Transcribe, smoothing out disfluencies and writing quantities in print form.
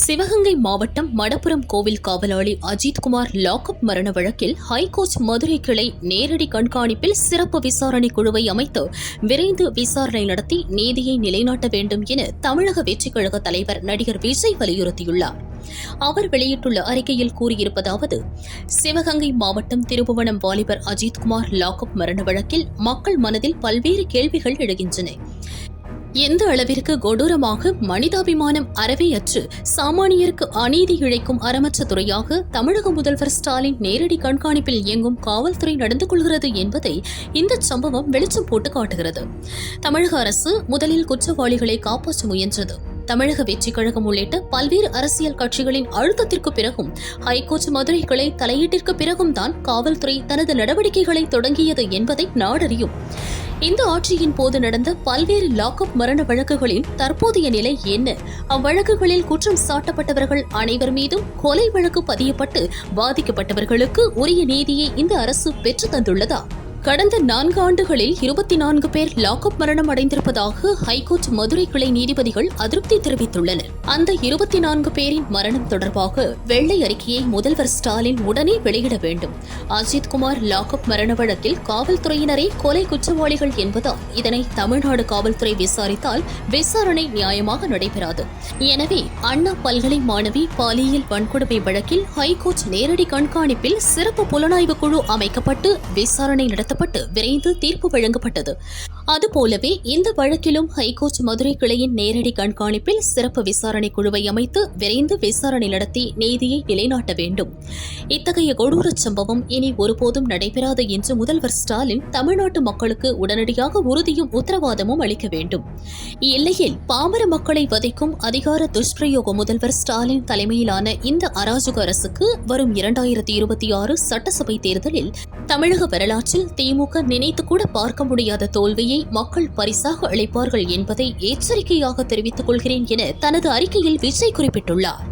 சிவகங்கை மாவட்டம் மடப்புரம் கோவில் காவலாளி அஜித்குமார் லாக்அப் மரண வழக்கில் ஹைகோர்ட் மதுரை கிளை நேரடி கண்காணிப்பில் சிறப்பு விசாரணை குழுவை அமைத்து விரைந்து விசாரணை நடத்தி நீதியை நிலைநாட்ட வேண்டும் என தமிழக வெற்றிக் கழக தலைவர் நடிகர் விஜய் வலியுறுத்தியுள்ளார். அவர் வெளியிட்டுள்ள அறிக்கையில் கூறியிருப்பதாவது: சிவகங்கை மாவட்டம் திருபுவனம் வாலிபர் அஜித்குமார் லாக்அப் மரண வழக்கில் மக்கள் மனதில் பல்வேறு கேள்விகள் எழுகின்றன. எந்த அளவிற்கு கொடூரமாக மனிதாபிமானம் அறவே அற்று சாமானியருக்கு அநீதி இழைக்கும் அறமற்ற துறையாக தமிழக முதல்வர் ஸ்டாலின் நேரடி கண்காணிப்பில் இயங்கும் காவல்துறை நடந்து கொள்கிறது என்பதை இந்த சம்பவம் வெளிச்சம் போட்டு காட்டுகிறது. தமிழக அரசு முதலில் குற்றவாளிகளை காப்பாற்ற முயன்றது. தமிழக வெற்றிக் கழகம் உள்ளிட்ட பல்வேறு அரசியல் கட்சிகளின் அழுத்தத்திற்கு பிறகும் ஹைகோர்ட் மதுரை கிளை தலையீட்டிற்கு பிறகும் தான் காவல்துறை தனது நடவடிக்கைகளை தொடங்கியது என்பதை நாடறியும். இந்த ஆட்சியின் போது நடந்த பல்வேறு லாக்அப் மரண வழக்குகளின் தற்போதைய நிலை என்ன? அவ்வழக்குகளில் குற்றம் சாட்டப்பட்டவர்கள் அனைவர் மீதும் கொலை வழக்கு பதியப்பட்டு பாதிக்கப்பட்டவர்களுக்கு உரிய நீதியை இந்த அரசு பெற்று தந்துள்ளதா? கடந்த 4 ஆண்டுகளில் 24 பேர் லாக்அப் மரணம் அடைந்திருப்பதாக ஹைகோர்ட் மதுரை கிளை நீதிபதிகள் அதிருப்தி தெரிவித்துள்ளனர். அந்த 24 பேரின் மரணம் தொடர்பாக வெள்ளை அறிக்கையை முதல்வர் ஸ்டாலின் உடனே வெளியிட வேண்டும். அஜித்குமார் லாக்அப் மரண வழக்கில் காவல்துறையினரே கொலை குற்றவாளிகள் என்பதால் இதனை தமிழ்நாடு காவல்துறை விசாரித்தால் விசாரணை நியாயமாக நடைபெறாது. எனவே அண்ணா பல்கலை மாணவி பாலியல் வன்கொடுமை வழக்கில் ஹைகோர்ட் நேரடி கண்காணிப்பில் சிறப்பு புலனாய்வு குழு அமைக்கப்பட்டு விசாரணை விரைந்து தீர்ப்பு வழங்கப்பட்டது. அதுபோலவே இந்த வழக்கிலும் ஹைகோர்ட் மதுரை கிளையின் நேரடி கண்காணிப்பில் சிறப்பு விசாரணை குழுவை அமைத்து விரைந்து விசாரணை நடத்தி நீதியை நிலைநாட்ட வேண்டும். இத்தகைய கொடூர சம்பவம் இனி ஒருபோதும் நடைபெறாது என்று முதல்வர் ஸ்டாலின் தமிழ்நாட்டு மக்களுக்கு உடனடியாக உறுதியும் உத்தரவாதமும் அளிக்க வேண்டும். இல்லையில் பாமர மக்களை வதைக்கும் அதிகார துஷ்பிரயோக முதல்வர் ஸ்டாலின் தலைமையிலான இந்த அராஜக அரசுக்கு வரும் 2026 சட்டசபை தேர்தலில் தமிழக வரலாற்றில் திமுக நினைத்து கூட பார்க்க முடியாத தோல்வியை மக்கள் பரிசாக அளிப்பார்கள் என்பதை எச்சரிக்கையாக தெரிவித்துக் கொள்கிறேன் என தனது அறிக்கையில் விஜய் குறிப்பிட்டுள்ளார்.